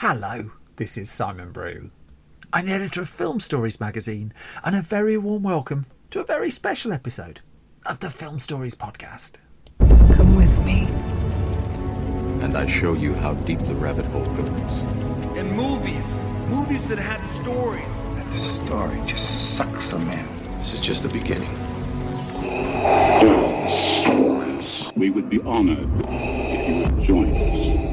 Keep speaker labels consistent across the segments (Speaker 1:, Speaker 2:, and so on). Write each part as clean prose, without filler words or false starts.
Speaker 1: Hello, this is Simon Brew. I'm the editor of Film Stories magazine, and a very warm welcome to a very special episode of the Film Stories podcast.
Speaker 2: Come with me.
Speaker 3: And I show you how deep the rabbit hole goes.
Speaker 4: And movies that had stories.
Speaker 5: And the story just sucks them in.
Speaker 3: This is just the beginning.
Speaker 6: Stories. We would be honored if you would join us.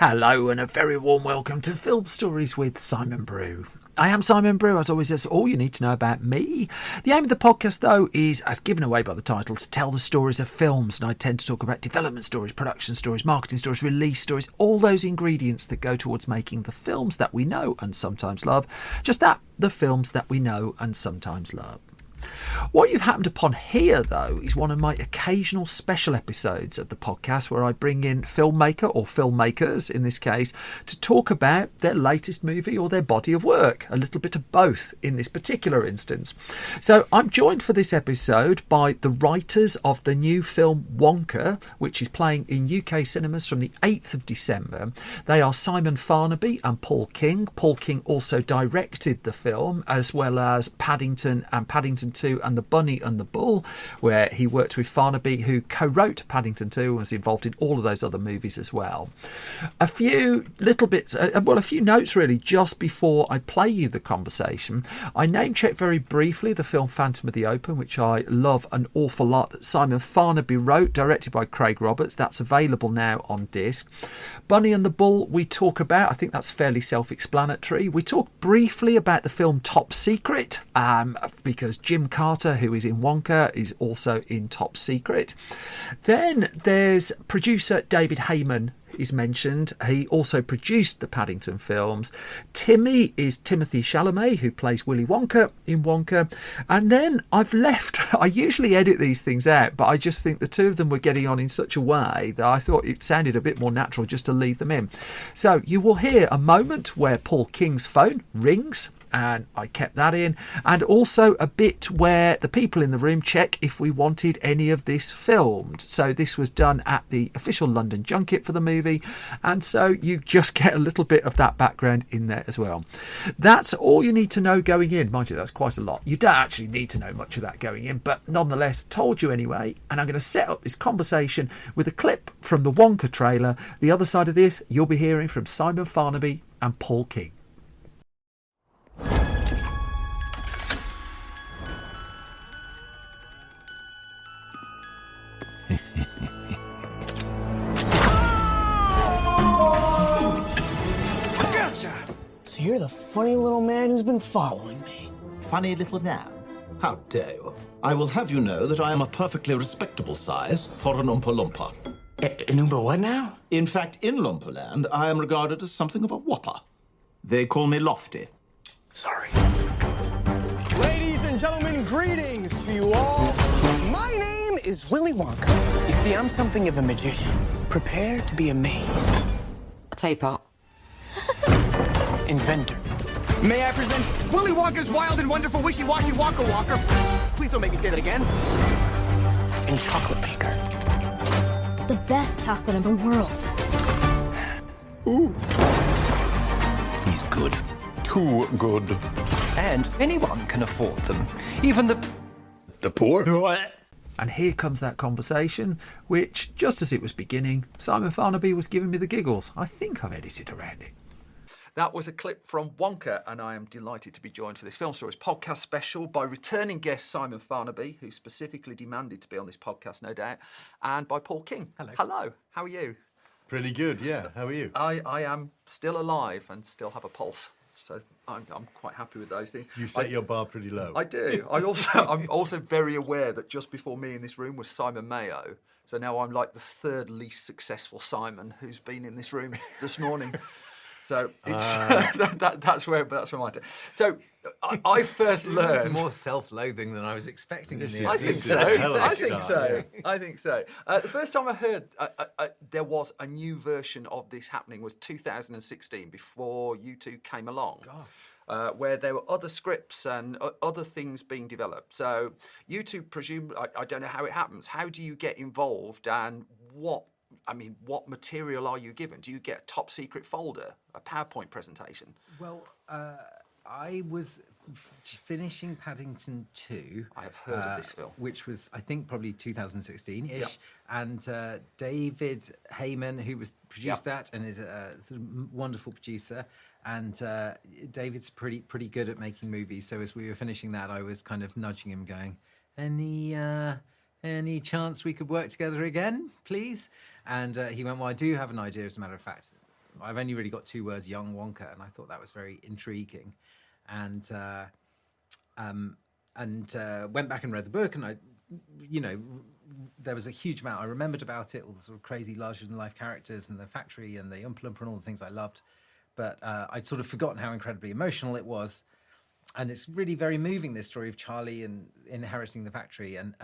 Speaker 1: Hello, and a very warm welcome to Film Stories with Simon Brew. I am Simon Brew, as always, that's all you need to know about me. The aim of the podcast, though, is, as given away by the title, to tell the stories of films, and I tend to talk about development stories, production stories, marketing stories, release stories, all those ingredients that go towards making the films that we know and sometimes love. Just that, the films that we know and sometimes love. What you've happened upon here, though, is one of my occasional special episodes of the podcast where I bring in filmmaker or filmmakers, in this case, to talk about their latest movie or their body of work. A little bit of both in this particular instance. So I'm joined for this episode by the writers of the new film Wonka, which is playing in UK cinemas from the 8th of December. They are Simon Farnaby and Paul King. Paul King also directed the film, as well as Paddington and Paddington 2 and The Bunny and the Bull, where he worked with Farnaby, who co-wrote Paddington 2 and was involved in all of those other movies as well. A few little bits, a few notes really, just before I play you the conversation. I name-checked very briefly the film Phantom of the Opera, which I love an awful lot, that Simon Farnaby wrote, directed by Craig Roberts. That's available now on disc. Bunny and the Bull we talk about, I think that's fairly self-explanatory. We talk briefly about the film Top Secret, because Jim Carter, who is in Wonka, is also in Top Secret. Then there's producer David Heyman is mentioned. He also produced the Paddington films. Timmy is Timothy Chalamet, who plays Willy Wonka in Wonka. And then I've left, I usually edit these things out, but I just think the two of them were getting on in such a way that I thought it sounded a bit more natural just to leave them in. So you will hear a moment where Paul King's phone rings, and I kept that in, and also a bit where the people in the room check if we wanted any of this filmed. So this was done at the official London junket for the movie, and so you just get a little bit of that background in there as well. That's all you need to know going in. Mind you, that's quite a lot. You don't actually need to know much of that going in, but nonetheless, told you anyway, and I'm going to set up this conversation with a clip from the Wonka trailer. The other side of this, you'll be hearing from Simon Farnaby and Paul King.
Speaker 7: So you're the funny little man who's been following me.
Speaker 8: Funny little man? How dare you? I will have you know that I am a perfectly respectable size for an Oompa Loompa.
Speaker 7: An Oompa what now?
Speaker 8: In fact, in Loompa-land, I am regarded as something of a whopper. They call me Lofty.
Speaker 7: Sorry.
Speaker 9: Ladies and gentlemen, greetings to you all. My name is Willy Wonka.
Speaker 7: You see, I'm something of a magician. Prepare to be amazed.
Speaker 2: Teapot.
Speaker 7: Inventor.
Speaker 9: May I present Willy Wonka's wild and wonderful wishy-washy Wonka Walker? Please don't make me say that again.
Speaker 7: And chocolate maker.
Speaker 10: The best chocolate in the world.
Speaker 8: Ooh. He's good.
Speaker 3: Too good.
Speaker 4: And anyone can afford them. Even
Speaker 3: The poor?
Speaker 1: And here comes that conversation, which, just as it was beginning, Simon Farnaby was giving me the giggles. I think I've edited around it. That was a clip from Wonka, and I am delighted to be joined for this Film Stories podcast special by returning guest Simon Farnaby, who specifically demanded to be on this podcast, no doubt, and by Paul King.
Speaker 11: Hello.
Speaker 1: Hello. How are you?
Speaker 11: Pretty good, yeah. How are you?
Speaker 1: I am still alive and still have a pulse, so I'm quite happy with those things.
Speaker 11: You set your bar pretty low.
Speaker 1: I do. I'm also very aware that just before me in this room was Simon Mayo, so now I'm like the third least successful Simon who's been in this room this morning. So it's that's where my. So I first learned
Speaker 12: more self-loathing than I was expecting.
Speaker 1: I think so. The first time I heard there was a new version of this happening was 2016, before you two came along. Gosh. Where there were other scripts and other things being developed. So you two presume, I don't know how it happens. How do you get involved, and what I mean, what material are you given? Do you get a top secret folder, a PowerPoint presentation?
Speaker 13: Well, I was finishing Paddington 2.
Speaker 1: I have heard of this film.
Speaker 13: Which was, I think, probably 2016-ish.
Speaker 1: Yep.
Speaker 13: And David Heyman, who was produced that and is a sort of wonderful producer. And David's pretty good at making movies. So as we were finishing that, I was kind of nudging him, going, any chance we could work together again, please? And he went, well, I do have an idea, as a matter of fact. I've only really got 2 words, young Wonka, and I thought that was very intriguing. And went back and read the book, and there was a huge amount I remembered about it, all the sort of crazy larger-than-life characters and the factory and the Oompa Loompa and all the things I loved. But I'd sort of forgotten how incredibly emotional it was. And it's really very moving, this story of Charlie and inheriting the factory. And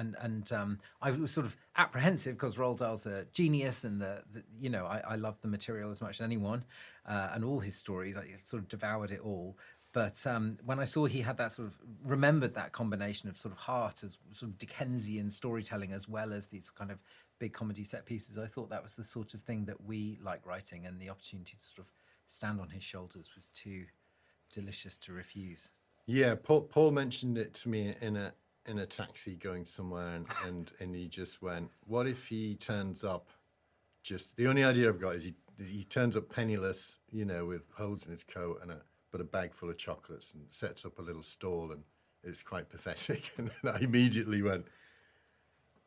Speaker 13: I was sort of apprehensive because Roald Dahl's a genius, and I love the material as much as anyone, and all his stories. I sort of devoured it all. But when I saw he had that sort of remembered that combination of sort of heart as sort of Dickensian storytelling as well as these kind of big comedy set pieces, I thought that was the sort of thing that we like writing, and the opportunity to sort of stand on his shoulders was too delicious to refuse.
Speaker 11: Yeah, Paul mentioned it to me in a taxi going somewhere, and he just went, "What if he turns up? Just the only idea I've got is he turns up penniless, with holes in his coat but a bag full of chocolates, and sets up a little stall, and it's quite pathetic." And then I immediately went,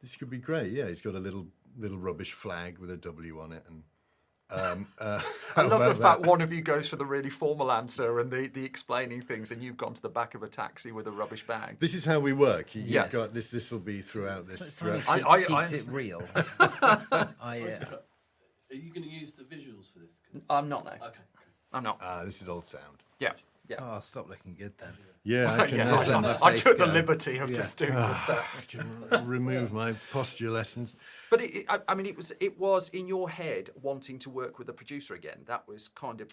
Speaker 11: "This could be great." Yeah, he's got a little rubbish flag with a W on it, and.
Speaker 1: I love the fact one of you goes for the really formal answer and the explaining things, and you've gone to the back of a taxi with a rubbish bag.
Speaker 11: This is how we work.
Speaker 1: Yes.
Speaker 11: Got this. This will be throughout this.
Speaker 13: I keeps it real.
Speaker 14: Are you going to use the visuals for this?
Speaker 1: I'm not, no.
Speaker 14: Okay.
Speaker 1: I'm not.
Speaker 11: This is all sound.
Speaker 1: Yeah.
Speaker 13: Oh, stop looking good then.
Speaker 11: Yeah, I can.
Speaker 1: I took the liberty of just doing just that.
Speaker 11: I can remove my posture lessons.
Speaker 1: But it was in your head wanting to work with a producer again. That was kind of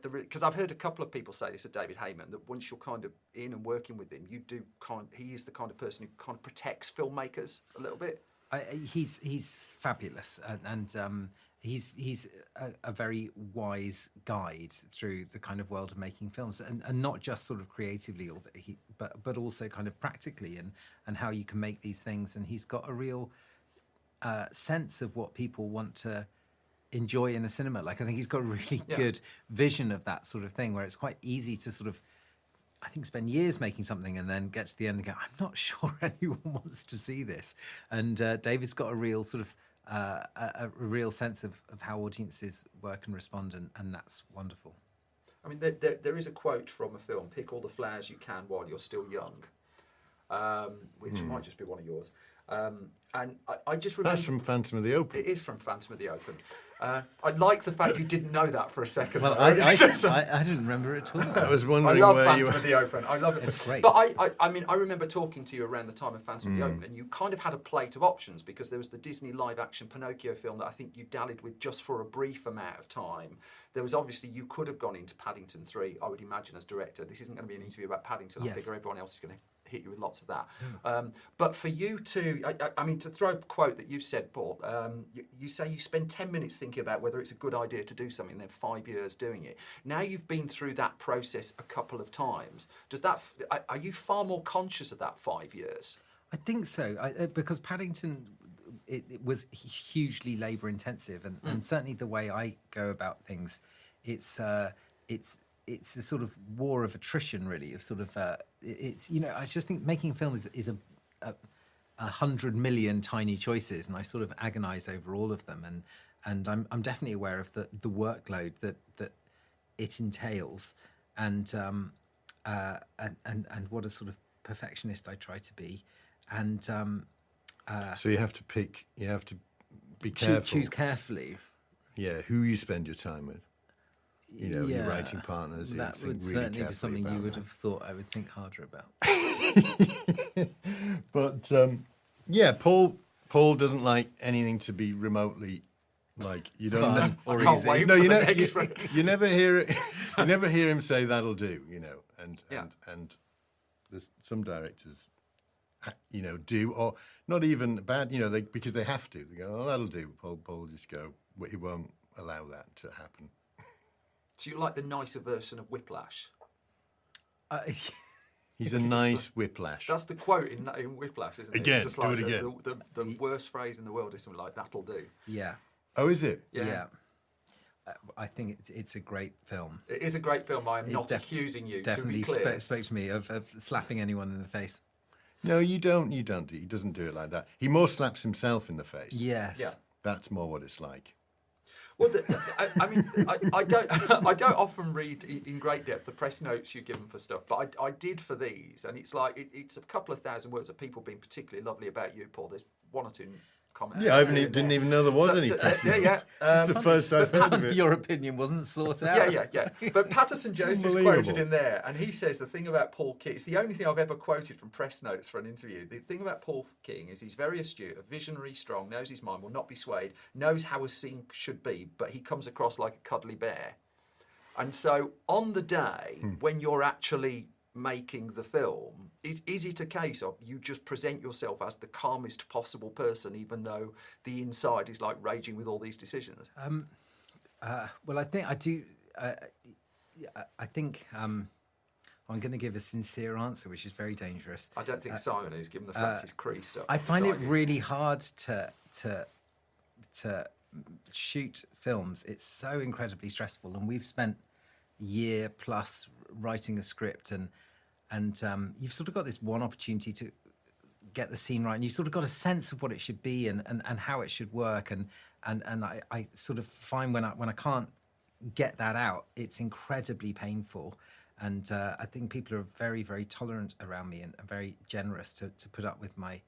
Speaker 1: because I've heard a couple of people say this of David Heyman, that once you're kind of in and working with him, he is the kind of person who kind of protects filmmakers a little bit.
Speaker 13: He's fabulous, and he's a very wise guide through the kind of world of making films, and not just sort of creatively, but also kind of practically, and how you can make these things. And he's got a real sense of what people want to enjoy in a cinema. Like, I think he's got a really good vision of that sort of thing, where it's quite easy to sort of, I think, spend years making something and then get to the end and go, I'm not sure anyone wants to see this. And David's got a real sort of a real sense of how audiences work and respond, and that's wonderful.
Speaker 1: I mean, there is a quote from a film, "Pick all the flowers you can while you're still young," which might just be one of yours. And I just remember...
Speaker 11: That's from Phantom of the Opera.
Speaker 1: It is from Phantom of the Opera. I like the fact you didn't know that for a second.
Speaker 13: Well, I didn't remember it at all.
Speaker 11: I was wondering
Speaker 1: I love
Speaker 11: where
Speaker 1: Phantom
Speaker 11: you were.
Speaker 1: of the Opera. I love it.
Speaker 13: It's great.
Speaker 1: But I remember talking to you around the time of Phantom of the Opera, and you kind of had a plate of options, because there was the Disney live-action Pinocchio film that I think you dallied with just for a brief amount of time. There was obviously, you could have gone into Paddington 3, I would imagine, as director. This isn't going to be an interview about Paddington.
Speaker 13: Yes.
Speaker 1: I figure everyone else is going to hit you with lots of that. But for you to, I mean, to throw a quote that you've said, Paul, you say you spend 10 minutes thinking about whether it's a good idea to do something, and then 5 years doing it. Now you've been through that process a couple of times. Are you far more conscious of that 5 years?
Speaker 13: I think so, because Paddington, it was hugely labour intensive, and certainly the way I go about things, it's a sort of war of attrition, really. Of sort of, I just think making film is a 100 million tiny choices, and I sort of agonise over all of them, and I'm definitely aware of the workload that it entails, and what a sort of perfectionist I try to be, and
Speaker 11: so you have to pick. You have to be careful.
Speaker 13: Choose carefully.
Speaker 11: Yeah, who you spend your time with. Your writing partners.
Speaker 13: That
Speaker 11: you
Speaker 13: would
Speaker 11: think really
Speaker 13: certainly be something you would have thought I would think harder about.
Speaker 11: But Paul doesn't like anything to be remotely like you don't know.
Speaker 1: Or I can't wait
Speaker 11: no,
Speaker 1: for
Speaker 11: you
Speaker 1: the
Speaker 11: never
Speaker 1: next one.
Speaker 11: you never hear it. You never hear him say that'll do. And there's some directors do, or not even bad, because they have to. They go, oh, that'll do. Paul will just go, well, he won't allow that to happen.
Speaker 1: So you like the nicer version of Whiplash?
Speaker 11: He's a nice Whiplash.
Speaker 1: That's the quote in Whiplash, isn't it?
Speaker 11: Again,
Speaker 1: It's just
Speaker 11: do
Speaker 1: like
Speaker 11: it again.
Speaker 1: The worst phrase in the world is something like, that'll do.
Speaker 13: Yeah.
Speaker 11: Oh, is it?
Speaker 13: Yeah. I think it's a great film.
Speaker 1: It is a great film. I am not accusing you,
Speaker 13: definitely
Speaker 1: to be clear.
Speaker 13: spoke to me of slapping anyone in the face.
Speaker 11: No, you don't. He doesn't do it like that. He more slaps himself in the face.
Speaker 13: Yes.
Speaker 1: Yeah.
Speaker 11: That's more what it's like.
Speaker 1: Well, I don't often read in great depth the press notes you give them for stuff, but I did for these, and it's like it's a couple of thousand words of people being particularly lovely about you, Paul. There's one or two comments.
Speaker 11: Yeah, I didn't even know there was any press notes. It's the first I've heard of it.
Speaker 13: Your opinion wasn't sought out.
Speaker 1: Yeah. But Patterson Joseph's quoted in there, and he says the thing about Paul King, it's the only thing I've ever quoted from press notes for an interview. The thing about Paul King is he's very astute, a visionary, strong, knows his mind, will not be swayed, knows how a scene should be, but he comes across like a cuddly bear. And so on the day when you're actually making the film, is it a case of you just present yourself as the calmest possible person, even though the inside is like raging with all these decisions?
Speaker 13: Well, I think I do. I think I'm going to give a sincere answer, which is very dangerous.
Speaker 1: I don't think Simon is, given the fact he's creased up.
Speaker 13: I find it really hard to shoot films. It's so incredibly stressful, and we've spent a year plus writing a script, and you've sort of got this one opportunity to get the scene right, and you've sort of got a sense of what it should be and how it should work, and I sort of find when I can't get that out, it's incredibly painful. And I think people are very, very tolerant around me and very generous to put up with my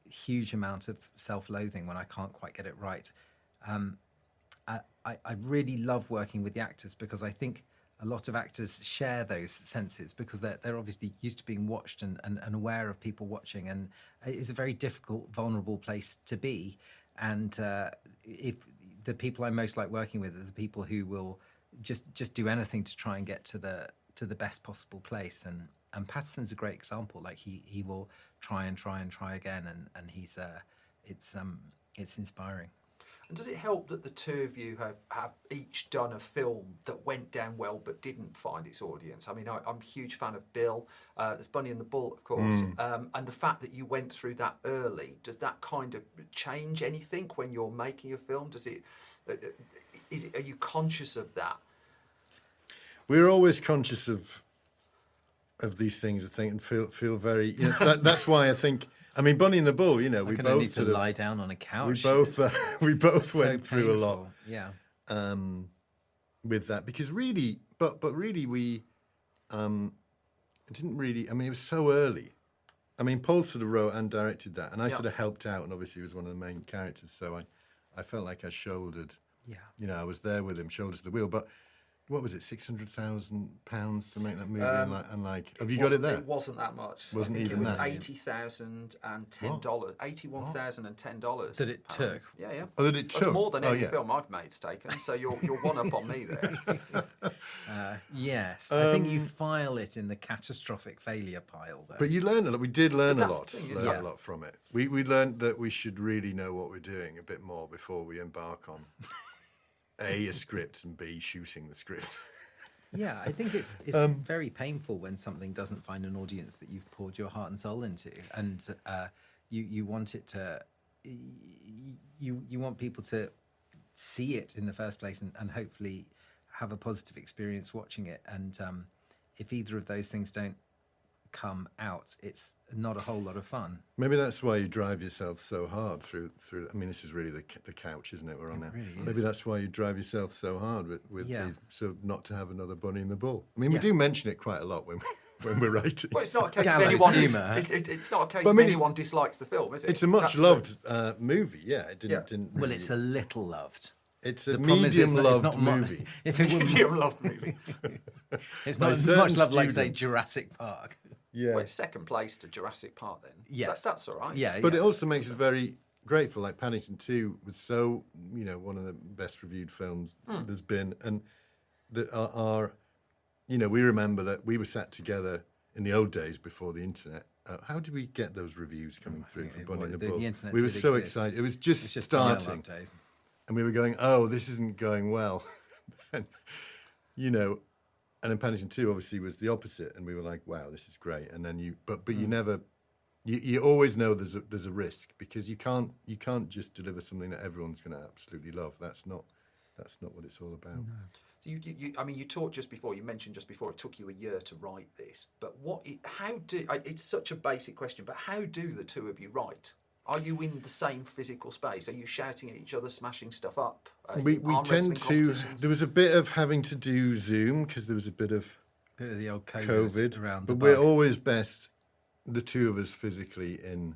Speaker 13: huge amount of self-loathing when I can't quite get it right. I really love working with the actors, because I think a lot of actors share those senses, because they're obviously used to being watched and aware of people watching, and it's a very difficult, vulnerable place to be. And if the people I most like working with are the people who will just do anything to try and get to the best possible place. And Patterson's a great example. Like he will try again, and he's it's inspiring.
Speaker 1: And does it help that the two of you have each done a film that went down well but didn't find its audience? I mean, I'm a huge fan of Bill. There's Bunny and the Bull, of course. And the fact that you went through that early, does that kind of change anything when you're making a film? Are you conscious of that?
Speaker 11: We're always conscious of these things, I think, and feel very. That's why I think. I mean, Bunny and the Bull. We both
Speaker 13: need to lie down on a couch.
Speaker 11: We both went through
Speaker 13: painful.
Speaker 11: a lot.
Speaker 13: Yeah.
Speaker 11: With that, because really, but really, we didn't really. I mean, it was so early. I mean, Paul sort of wrote and directed that, and I sort of helped out, and obviously was one of the main characters. So I felt like I shouldered. Yeah. I was there with him, shoulder to the wheel, but. What was it, £600,000 to make that movie? Have you got it there?
Speaker 1: It wasn't that much.
Speaker 11: Wasn't
Speaker 1: I think
Speaker 11: even
Speaker 1: it was
Speaker 11: that.
Speaker 1: $80,010. $81,010.
Speaker 13: That it took.
Speaker 1: Yeah.
Speaker 11: Oh, that it took.
Speaker 1: That's more than any film I've made's taken. So you're one up on me there.
Speaker 13: Yes, I think you file it in the catastrophic failure pile, though.
Speaker 11: But you learn a lot. We did learn a lot.
Speaker 1: A
Speaker 11: lot from it. We learned that we should really know what we're doing a bit more before we embark on. A script, and B, shooting the script.
Speaker 13: Yeah, I think it's very painful when something doesn't find an audience that you've poured your heart and soul into, and you want it to, you want people to see it in the first place and hopefully have a positive experience watching it. And if either of those things don't come out, it's not a whole lot of fun.
Speaker 11: Maybe that's why you drive yourself so hard through. I mean, this is really the couch, isn't it? We're on now.
Speaker 13: Really
Speaker 11: Maybe that's why you drive yourself so hard with these, so not to have another Bunny and the Bull. I mean, we do mention it quite a lot when we're writing.
Speaker 1: Well, it's not a case of anyone. It's not a case of anyone dislikes the film, is it?
Speaker 11: It's a much loved movie. Yeah, it didn't.
Speaker 13: Well,
Speaker 11: really...
Speaker 13: it's a little loved.
Speaker 11: It's a medium loved movie.
Speaker 13: If it
Speaker 1: medium loved movie.
Speaker 13: It's not much loved like, say, Jurassic Park.
Speaker 11: Yeah.
Speaker 1: Well, it's second place to Jurassic Park then.
Speaker 13: Yes.
Speaker 1: That's all right.
Speaker 13: Yeah.
Speaker 11: But it also makes us very grateful. Like Paddington 2 was so, one of the best reviewed films there's been. And we remember that we were sat together in the old days before the internet how did we get those reviews coming through from Bunny and the
Speaker 13: the
Speaker 11: Bull?
Speaker 13: internet
Speaker 11: We were
Speaker 13: did
Speaker 11: so
Speaker 13: exist.
Speaker 11: excited. It was just
Speaker 13: dial-up
Speaker 11: starting.
Speaker 13: days.
Speaker 11: And we were going, oh, this isn't going well. And, you know, and then Paddington 2 obviously was the opposite. And we were like, wow, this is great. And then you never, you always know there's a risk, because you can't just deliver something that everyone's going to absolutely love. That's not what it's all about.
Speaker 1: No. I mean, you mentioned just before, it took you a year to write this. But it's such a basic question, but how do the two of you write? Are you in the same physical space? Are you shouting at each other, smashing stuff up?
Speaker 11: We tend to. There was a bit of having to do Zoom because there was a bit of
Speaker 13: the old COVID around.
Speaker 11: But we're always best, the two of us, physically in.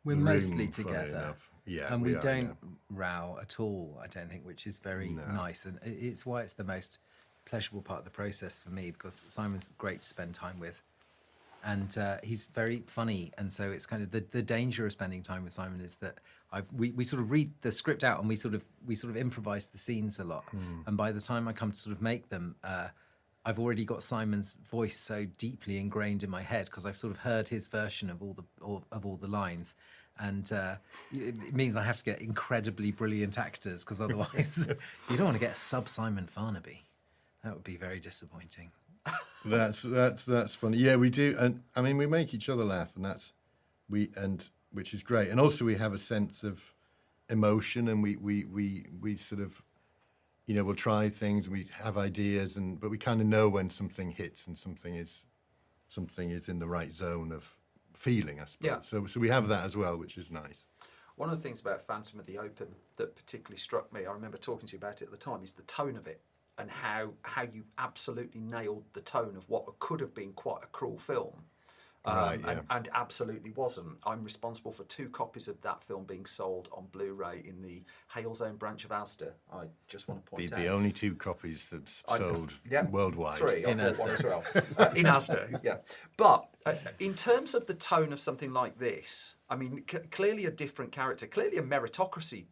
Speaker 13: We're
Speaker 11: the
Speaker 13: mostly
Speaker 11: room, funny
Speaker 13: together.
Speaker 11: enough. Yeah,
Speaker 13: and we don't row at all, I don't think, which is very nice. And it's why it's the most pleasurable part of the process for me, because Simon's great to spend time with. And he's very funny. And so it's kind of the danger of spending time with Simon is that we sort of read the script out and we sort of improvise the scenes a lot. And by the time I come to sort of make them, I've already got Simon's voice so deeply ingrained in my head, because I've sort of heard his version of all the lines. And it means I have to get incredibly brilliant actors, because otherwise you don't want to get a sub Simon Farnaby. That would be very disappointing.
Speaker 11: That's funny. Yeah, we do, and I mean we make each other laugh, and which is great. And also we have a sense of emotion, and we sort of, you know, we'll try things, and we have ideas, but we kind of know when something hits and something is in the right zone of feeling, I suppose.
Speaker 1: Yeah.
Speaker 11: So we have that as well, which is nice.
Speaker 1: One of the things about Phantom of the Open that particularly struck me, I remember talking to you about it at the time, is the tone of it, and how you absolutely nailed the tone of what could have been quite a cruel film. And absolutely wasn't. I'm responsible for 2 copies of that film being sold on Blu-ray in the Hale Zone branch of Asda. I just want to point out.
Speaker 11: The only 2 copies that's sold worldwide.
Speaker 1: 3, I bought one as well. In Asda, yeah. But in terms of the tone of something like this, I mean, clearly a different character, clearly a meritocracy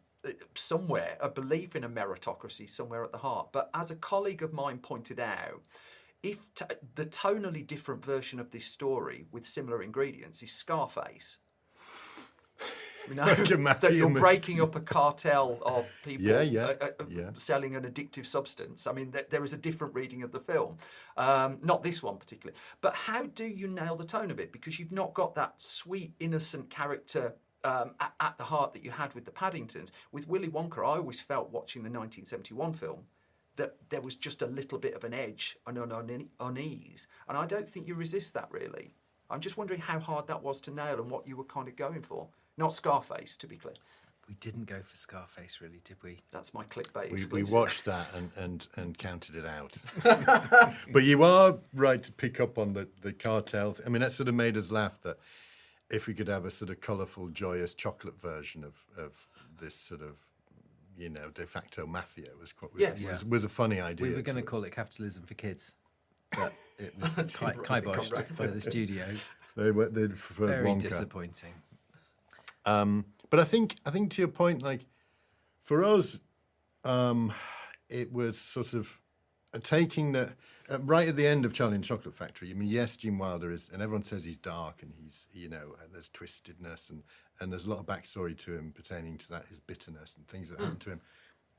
Speaker 1: somewhere, a belief in a meritocracy somewhere at the heart. But as a colleague of mine pointed out, if the tonally different version of this story with similar ingredients is Scarface, you know, that you're breaking up a cartel of people selling an addictive substance. I mean, there is a different reading of the film. Not this one particularly. But how do you nail the tone of it? Because you've not got that sweet, innocent character at the heart that you had with the Paddingtons. With Willy Wonka, I always felt watching the 1971 film that there was just a little bit of an edge and an unease. And I don't think you resist that, really. I'm just wondering how hard that was to nail and what you were kind of going for. Not Scarface, to be clear.
Speaker 13: We didn't go for Scarface, really, did we?
Speaker 1: That's my clickbait exclusive.
Speaker 11: We watched that and counted it out. But you are right to pick up on the cartel. I mean, that sort of made us laugh, that if we could have a sort of colourful, joyous chocolate version of this sort of, you know, de facto mafia was a funny idea.
Speaker 13: We were going to call it Capitalism for Kids, but it was kiboshed by the studio.
Speaker 11: They preferred
Speaker 13: very
Speaker 11: Wonka.
Speaker 13: Disappointing.
Speaker 11: But I think to your point, like for us, it was sort of taking the right at the end of Charlie and the Chocolate Factory. I mean, yes, Gene Wilder is, and everyone says he's dark and he's, you know, and there's twistedness and there's a lot of backstory to him pertaining to that, his bitterness and things that happened to him.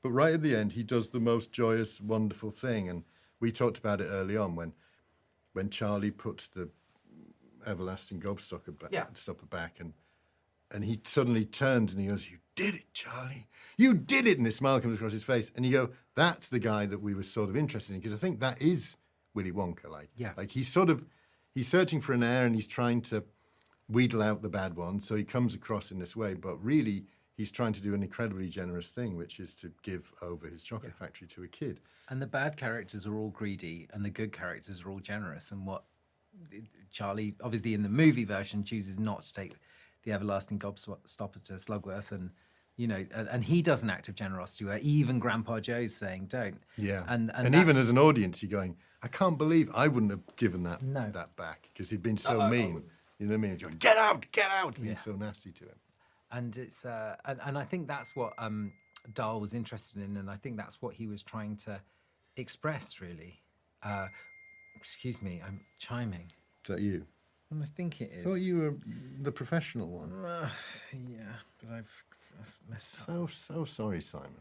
Speaker 11: But right at the end, he does the most joyous, wonderful thing. And we talked about it early on when Charlie puts the everlasting gobstopper back, and he suddenly turns and he goes, "You did it, Charlie. You did it." And this smile comes across his face. And you go, that's the guy that we were sort of interested in, because I think that is Willy Wonka. Like he's searching for an heir and he's trying to wheedle out the bad ones. So he comes across in this way, but really he's trying to do an incredibly generous thing, which is to give over his chocolate factory to a kid.
Speaker 13: And the bad characters are all greedy and the good characters are all generous. And what Charlie, obviously in the movie version, chooses not to take the everlasting gobstopper to Slugworth, and you know, and he does an act of generosity where even Grandpa Joe's saying don't.
Speaker 11: Yeah, and even as an audience, you're going, I can't believe I wouldn't have given that back, because he'd been so mean. You know what I mean? You're going, get out, being so nasty to him.
Speaker 13: And it's and I think that's what Dahl was interested in, and I think that's what he was trying to express, really. Excuse me, I'm chiming.
Speaker 11: Is that you?
Speaker 13: I think it
Speaker 11: I
Speaker 13: is.
Speaker 11: thought you were the professional one.
Speaker 13: Yeah, but I've messed
Speaker 11: So
Speaker 13: up.
Speaker 11: sorry, Simon.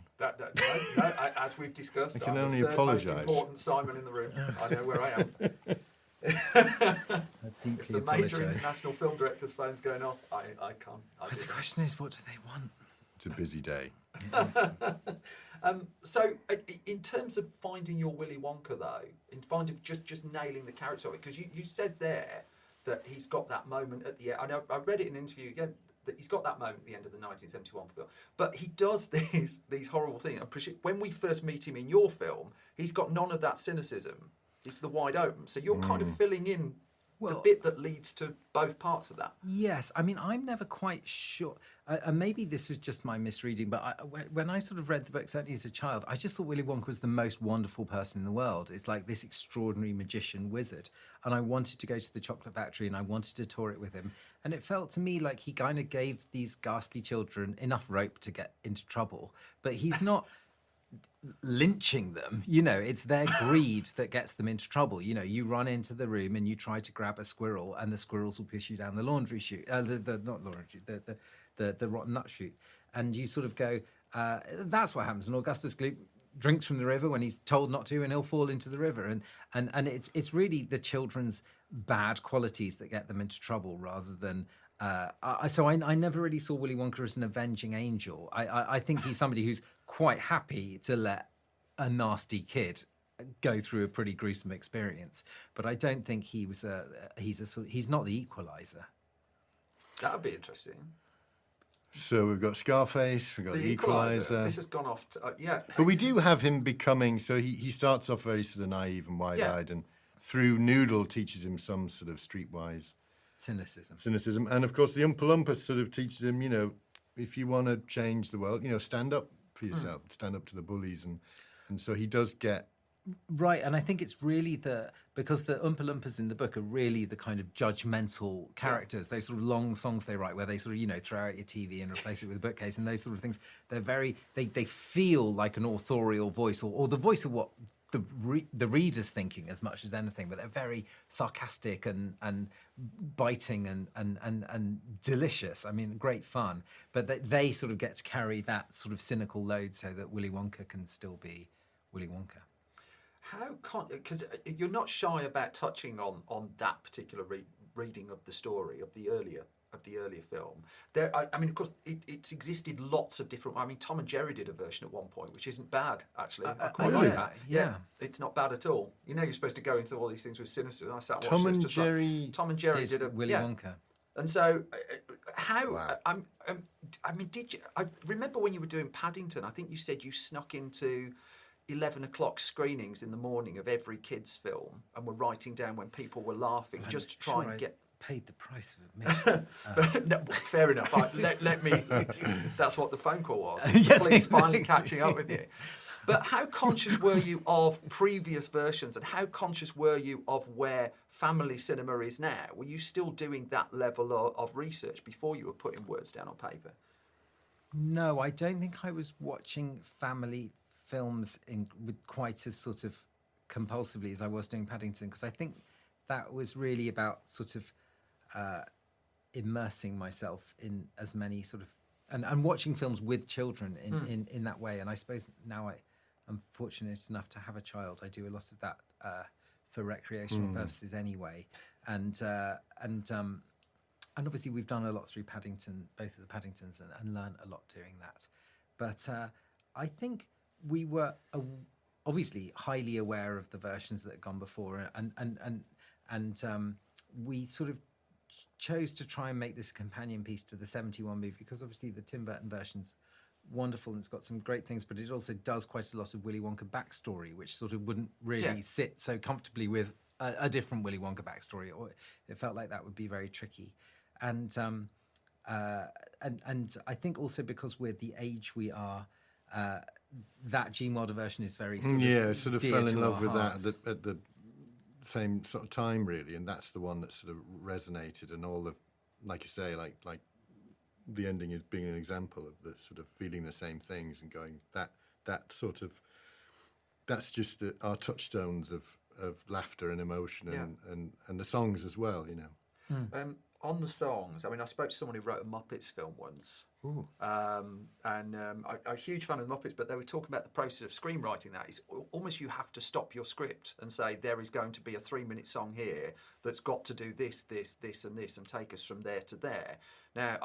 Speaker 1: As we've discussed,
Speaker 11: I can
Speaker 1: I'm
Speaker 11: only
Speaker 1: the third most
Speaker 11: apologise.
Speaker 1: important Simon in the room. I know where I am.
Speaker 13: I deeply
Speaker 1: The major
Speaker 13: apologise.
Speaker 1: international film director's phone's going off. I can't.
Speaker 13: But the question is, what do they want?
Speaker 11: It's a busy day.
Speaker 1: So, in terms of finding your Willy Wonka, though, in finding just nailing the character of it, because you said there that he's got that moment at the end. I know I read it in an interview again that he's got that moment at the end of the 1971 film, but he does these horrible things. I appreciate when we first meet him in your film, he's got none of that cynicism. It's the wide open. So you're kind of filling in the bit that leads to both parts of that.
Speaker 13: Yes, I mean, I'm never quite sure. And maybe this was just my misreading, but when I sort of read the book, certainly as a child, I just thought Willy Wonka was the most wonderful person in the world. It's like this extraordinary magician wizard. And I wanted to go to the chocolate factory and I wanted to tour it with him. And it felt to me like he kind of gave these ghastly children enough rope to get into trouble. But he's not lynching them, it's their greed that gets them into trouble. You run into the room and you try to grab a squirrel and the squirrels will push you down the laundry chute, the rotten nut chute, and you sort of go, that's what happens. And Augustus Gloop drinks from the river when he's told not to, and he'll fall into the river. And it's really the children's bad qualities that get them into trouble rather than. So I never really saw Willy Wonka as an avenging angel. I think he's somebody who's quite happy to let a nasty kid go through a pretty gruesome experience. But I don't think he's not the equalizer.
Speaker 1: That would be interesting.
Speaker 11: So we've got Scarface, we've got the Equalizer.
Speaker 1: This has gone off. Yeah.
Speaker 11: But we do have him becoming. So he starts off very sort of naive and wide-eyed, and through Noodle teaches him some sort of streetwise cynicism. And of course, the Oompa Loompa sort of teaches him, if you want to change the world, stand up for yourself, stand up to the bullies, and so he does get.
Speaker 13: Right, and I think it's really because the Oompa Loompas in the book are really the kind of judgmental characters. Those sort of long songs they write where they sort of, throw out your TV and replace it with a bookcase and those sort of things. They're they feel like an authorial voice or the voice of what the reader's thinking as much as anything, but they're very sarcastic and biting and delicious. I mean, great fun. But they sort of get to carry that sort of cynical load so that Willy Wonka can still be Willy Wonka.
Speaker 1: Because you're not shy about touching on that particular reading of the story of the earlier film. I mean, of course, it's existed lots of different. I mean, Tom and Jerry did a version at one point, which isn't bad actually. I quite like that. Yeah, it's not bad at all. You're supposed to go into all these things with cynicism. I sat
Speaker 11: Tom
Speaker 1: watching
Speaker 11: and
Speaker 1: just
Speaker 11: Jerry.
Speaker 1: Tom and Jerry did a
Speaker 13: Willy Wonka.
Speaker 1: And so, how? I mean, did you? I remember when you were doing Paddington. I think you said you snuck into 11 o'clock screenings in the morning of every kids' film and were writing down when people were laughing just to try and get.
Speaker 13: Paid the price of admission.
Speaker 1: No, fair enough. Let me. That's what the phone call was.
Speaker 13: Yes,
Speaker 1: Please, finally catching up with you. But how conscious were you of previous versions, and how conscious were you of where family cinema is now? Were you still doing that level of research before you were putting words down on paper?
Speaker 13: No, I don't think I was watching family films with quite as sort of compulsively as I was doing Paddington, because I think that was really about sort of immersing myself in as many sort of and watching films with children in that way. And I suppose now I'm fortunate enough to have a child. I do a lot of that for recreational purposes anyway, and obviously we've done a lot through Paddington, both of the Paddingtons, and learned a lot doing that. But I think we were obviously highly aware of the versions that had gone before, and we sort of chose to try and make this a companion piece to the 71 movie, because obviously the Tim Burton version's wonderful and it's got some great things, but it also does quite a lot of Willy Wonka backstory, which sort of wouldn't really sit so comfortably with a different Willy Wonka backstory, or it felt like that would be very tricky. And I think also because we're the age we are, that Gene Wilder version is very
Speaker 11: sort of fell in love with that at the same sort of time, really, and that's the one that sort of resonated, and all the, like you say, like the ending is being an example of the sort of feeling the same things and going that sort of, that's just our touchstones of laughter and emotion and the songs as well,
Speaker 1: On the songs, I mean, I spoke to someone who wrote a Muppets film once. I'm a huge fan of the Muppets, but they were talking about the process of screenwriting that. It's almost you have to stop your script and say, there is going to be a 3-minute song here that's got to do this, this, this, and this, and take us from there to there. Now,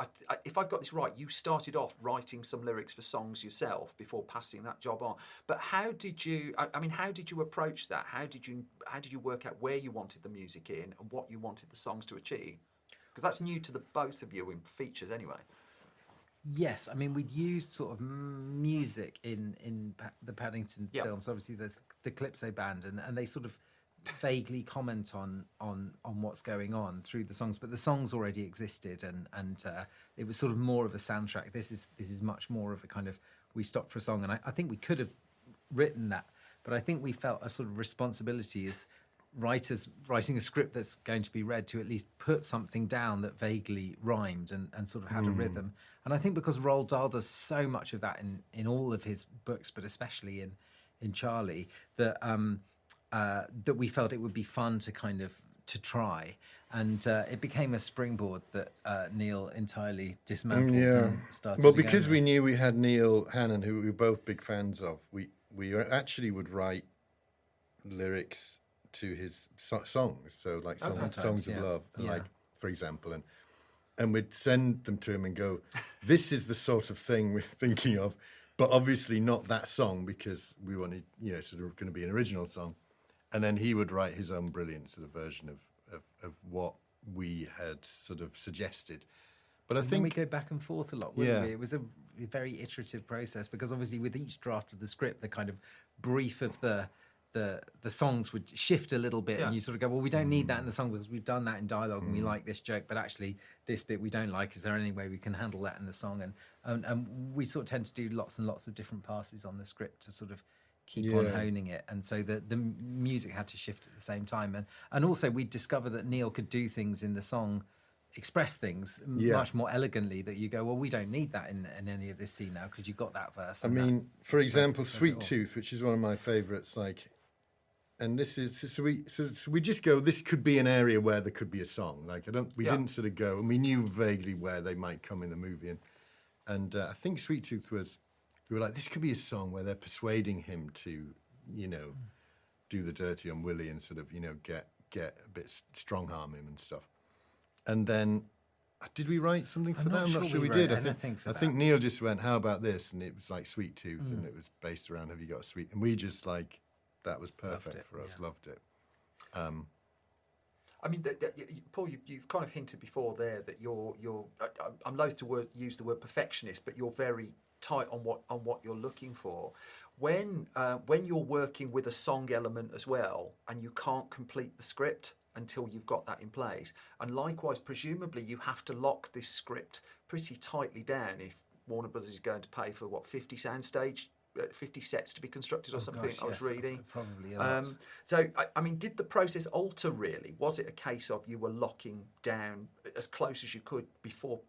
Speaker 1: if I've got this right, you started off writing some lyrics for songs yourself before passing that job on. But how did you? I mean, how did you approach that? How did you work out where you wanted the music in and what you wanted the songs to achieve? Because that's new to the both of you in features, anyway.
Speaker 13: Yes, I mean, we'd used sort of music in the Paddington films. Obviously, there's the Calypso band, and they sort of vaguely comment on what's going on through the songs, but the songs already existed, and it was sort of more of a soundtrack. This is much more of a kind of, we stopped for a song, and I think we could have written that, but I think we felt a sort of responsibility as writers writing a script that's going to be read to at least put something down that vaguely rhymed and sort of had a rhythm. And I think because Roald Dahl does so much of that in all of his books, but especially in Charlie, that that we felt it would be fun to kind of to try. And it became a springboard that Neil entirely dismantled and started
Speaker 11: Well, because we knew we had Neil Hannon, who we were both big fans of, we actually would write lyrics to his songs, so like songs of love, like for example, and we'd send them to him and go, this is the sort of thing we're thinking of, but obviously not that song because we wanted, sort of going to be an original song, and then he would write his own brilliant sort of version of what we had sort of suggested. But I think
Speaker 13: we go back and forth a lot, wouldn't we? It was a very iterative process because obviously with each draft of the script, the kind of brief of the songs would shift a little bit, and you sort of go, well, we don't need that in the song because we've done that in dialogue and we like this joke, but actually this bit we don't like. Is there any way we can handle that in the song? And we sort of tend to do lots and lots of different passes on the script to sort of keep on honing it, and so the music had to shift at the same time, and also we discovered that Neil could do things in the song, express things much more elegantly, that you go, well, we don't need that in any of this scene now because you got that verse.
Speaker 11: I mean, for example, Sweet Tooth, which is one of my favourites, like, and this is so we just go, this could be an area where there could be a song. Like we didn't sort of go, and we knew vaguely where they might come in the movie, and I think Sweet Tooth was, we were like, this could be a song where they're persuading him to, do the dirty on Willy and sort of, get a bit strong arm him and stuff. And then, did we write something for that? I'm not sure we did. I think Neil just went, how about this? And it was like Sweet Tooth, and it was based around Have You Got a Sweet? And we just like, that was perfect for us. Loved it.
Speaker 1: I mean, Paul, you've kind of hinted before there that you're I'm loath to use the word perfectionist, but you're very tight on what you're looking for. When you're working with a song element as well, and you can't complete the script until you've got that in place, and likewise, presumably, you have to lock this script pretty tightly down if Warner Brothers is going to pay for 50 soundstage. 50 sets to be constructed or something. Gosh, I was reading.
Speaker 13: Probably a lot.
Speaker 1: So, I mean, did the process alter really? Was it a case of you were locking down as close as you could before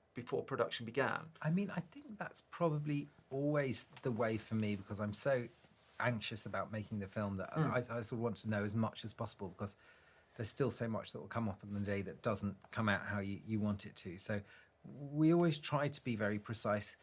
Speaker 1: production began?
Speaker 13: I mean, I think that's probably always the way for me because I'm so anxious about making the film that I sort of want to know as much as possible because there's still so much that will come up on the day that doesn't come out how you want it to. So we always try to be very precise.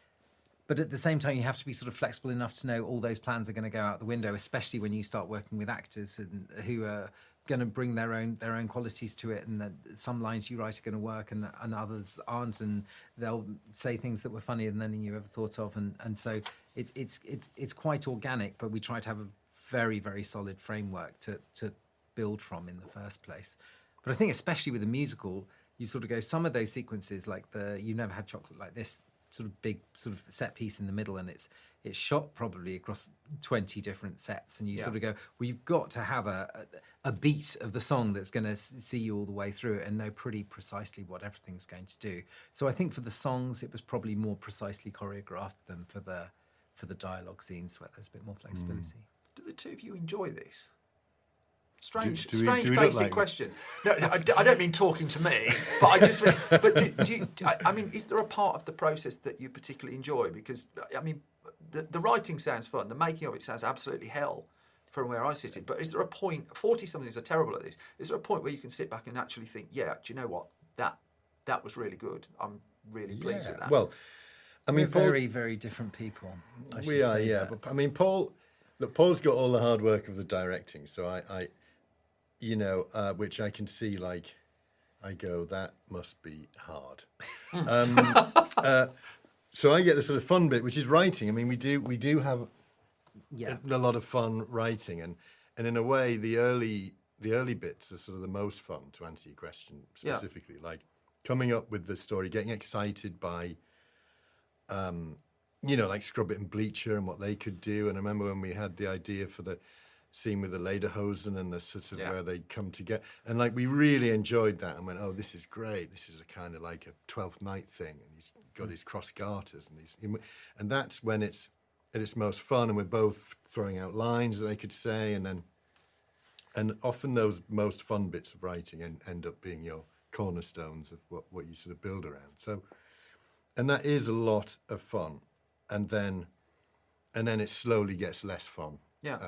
Speaker 13: But at the same time, you have to be sort of flexible enough to know all those plans are going to go out the window, especially when you start working with actors and who are going to bring their own qualities to it, and that some lines you write are going to work and others aren't, and they'll say things that were funnier than anything you ever thought of, and so it's quite organic. But we try to have a very, very solid framework to build from in the first place. But I think especially with a musical, you sort of go, some of those sequences, like the You Never Had Chocolate Like This, sort of big sort of set piece in the middle, and it's shot probably across 20 different sets, and you sort of go, well, you've got to have a beat of the song that's going to see you all the way through it and know pretty precisely what everything's going to do. So I think for the songs it was probably more precisely choreographed than for the dialogue scenes where there's a bit more flexibility.
Speaker 1: Do the two of you enjoy this? Strange
Speaker 11: do we
Speaker 1: basic
Speaker 11: like
Speaker 1: question. No, I don't mean talking to me, but I just mean, but do you, I mean, is there a part of the process that you particularly enjoy? Because, I mean, the writing sounds fun, the making of it sounds absolutely hell from where I sit in, but is there a point, 40-somethings are terrible at this, is there a point where you can sit back and actually think, yeah, do you know what, that was really good. I'm really pleased with that.
Speaker 11: Well, I mean,
Speaker 13: we're
Speaker 11: Paul,
Speaker 13: very, very different people.
Speaker 11: we are, yeah. But I mean, Paul's got all the hard work of the directing, so I which I can see. Like, I go, that must be hard. So I get the sort of fun bit, which is writing. I mean, we do have a lot of fun writing, and in a way, the early bits are sort of the most fun, to answer your question specifically. Like coming up with the story, getting excited by, like Scrubbit and Bleacher and what they could do. And I remember when we had the idea for the scene with the Lederhosen and the sort of where they'd come together. And like, we really enjoyed that and went, oh, this is great. This is a kind of like a 12th Night thing. And he's got his cross garters and that's when it's at its most fun. And we're both throwing out lines that they could say. And often those most fun bits of writing end up being your cornerstones of what you sort of build around. So, and that is a lot of fun. And then it slowly gets less fun.
Speaker 1: Yeah,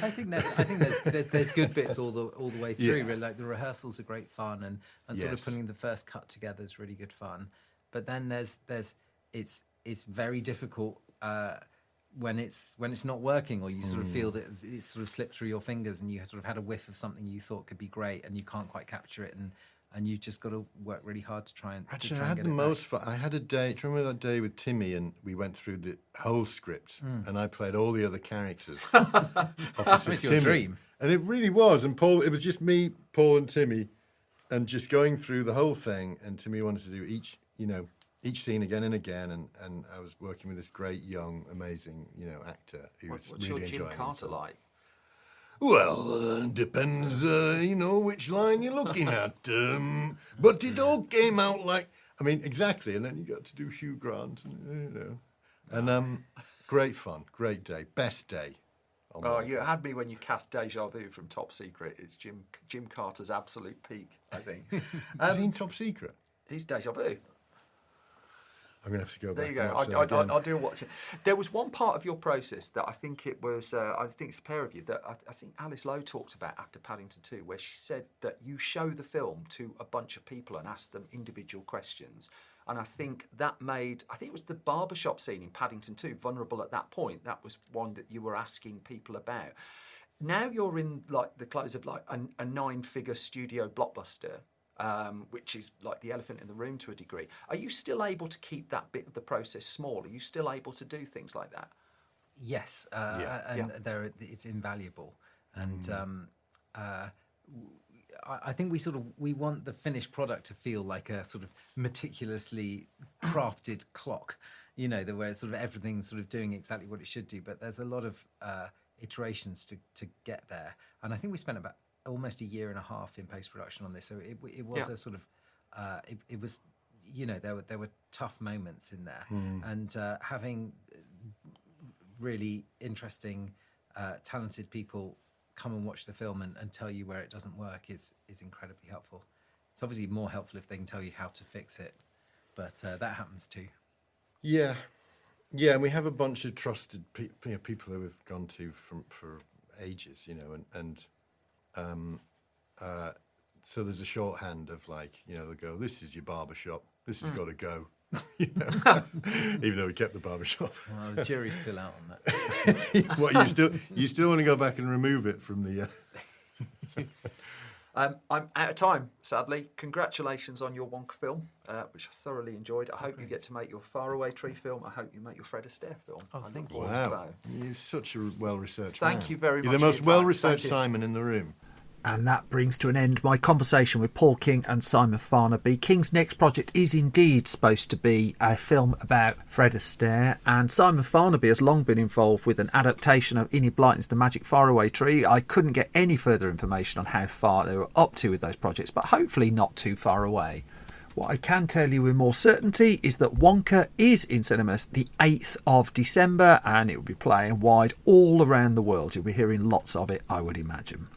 Speaker 13: I think there's good bits all the way through. Really. Like the rehearsals are great fun, and sort of putting the first cut together is really good fun. But then it's very difficult when it's not working, or you sort of feel that it's sort of slipped through your fingers, and you sort of had a whiff of something you thought could be great, and you can't quite capture it, and you just got to work really hard to try and
Speaker 11: actually. I had the most fun. I had a day. Do you remember that day with Timmy, and we went through the whole script, and I played all the other characters.
Speaker 13: It's your dream,
Speaker 11: and it really was. And Paul, it was just me, Paul, and Timmy, and just going through the whole thing. And Timmy wanted to do each scene again and again, and I was working with this great young, amazing, actor who was
Speaker 1: what's
Speaker 11: really
Speaker 1: your Jim
Speaker 11: enjoying
Speaker 1: Carter
Speaker 11: himself.
Speaker 1: like?
Speaker 11: Well, depends, which line you're looking at. But it all came out like, I mean, exactly. And then you got to do Hugh Grant, and great fun, great day, best day.
Speaker 1: Oh, you had me when you cast Deja Vu from Top Secret. It's Jim Carter's absolute peak, I think.
Speaker 11: Is he in Top Secret?
Speaker 1: He's Deja Vu.
Speaker 11: I'm going to have to go back.
Speaker 1: There you go. I'll do watch it. There was one part of your process that I think it was, I think it's a pair of you, that I think Alice Lowe talked about after Paddington 2, where she said that you show the film to a bunch of people and ask them individual questions. And I think it was the barbershop scene in Paddington 2, vulnerable at that point. That was one that you were asking people about. Now you're in like the close of like a 9-figure studio blockbuster. Which is like the elephant in the room to a degree. Are you still able to keep that bit of the process small? Are you still able to do things like that?
Speaker 13: Yes, it's invaluable. And I think we want the finished product to feel like a sort of meticulously crafted clock, where sort of everything's sort of doing exactly what it should do. But there's a lot of iterations to get there. And I think we spent about almost a year and a half in post-production on this, so it was a sort of it was there were tough moments in there, and having really interesting talented people come and watch the film and tell you where it doesn't work is incredibly helpful. It's obviously more helpful if they can tell you how to fix it, but that happens too.
Speaker 11: Yeah, and we have a bunch of trusted people who we've gone to for ages, so there's a shorthand of like, they'll go, this is your barbershop, this has got to go, even though we kept the barbershop.
Speaker 13: Well, the jury's still out on that.
Speaker 11: What, you still want to go back and remove it from the...
Speaker 1: I'm out of time, sadly. Congratulations on your Wonka film, which I thoroughly enjoyed. I hope you get to make your Faraway Tree film. I hope you make your Fred Astaire film.
Speaker 13: Oh, thank you.
Speaker 11: Wow, you're such a well-researched man.
Speaker 1: Thank you very much.
Speaker 11: You're the most well-researched Simon in the room.
Speaker 1: And that brings to an end my conversation with Paul King and Simon Farnaby. King's next project is indeed supposed to be a film about Fred Astaire, and Simon Farnaby has long been involved with an adaptation of Enid Blyton's The Magic Faraway Tree. I couldn't get any further information on how far they were up to with those projects, but hopefully not too far away. What I can tell you with more certainty is that Wonka is in cinemas the 8th of December, and it will be playing wide all around the world. You'll be hearing lots of it, I would imagine.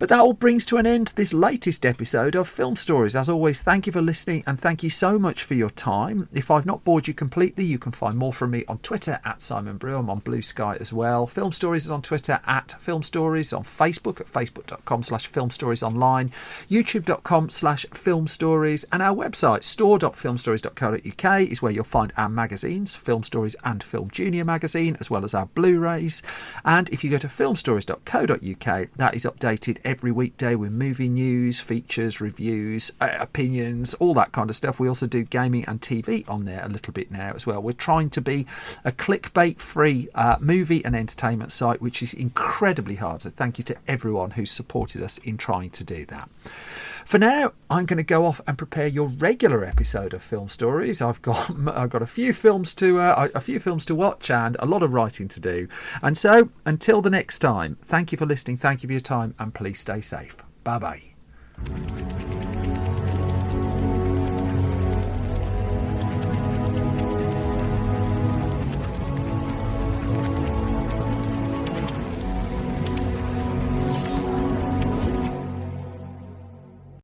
Speaker 1: But that all brings to an end this latest episode of Film Stories. As always, thank you for listening and thank you so much for your time. If I've not bored you completely, you can find more from me on Twitter at Simon Brew. I'm on Blue Sky as well. Film Stories is on Twitter at Film Stories, on Facebook at facebook.com/filmstoriesonline, youtube.com/Film Stories, and our website store.filmstories.co.uk is where you'll find our magazines, Film Stories and Film Junior magazine, as well as our Blu-rays. And if you go to filmstories.co.uk, that is updated every weekday with movie news, features, reviews, opinions, all that kind of stuff. We also do gaming and TV on there a little bit now as well. We're trying to be a clickbait-free movie and entertainment site, which is incredibly hard. So thank you to everyone who's supported us in trying to do that. For now, I'm going to go off and prepare your regular episode of Film Stories. I've got a few films to watch and a lot of writing to do. And so, until the next time, thank you for listening, thank you for your time, and please stay safe. Bye bye.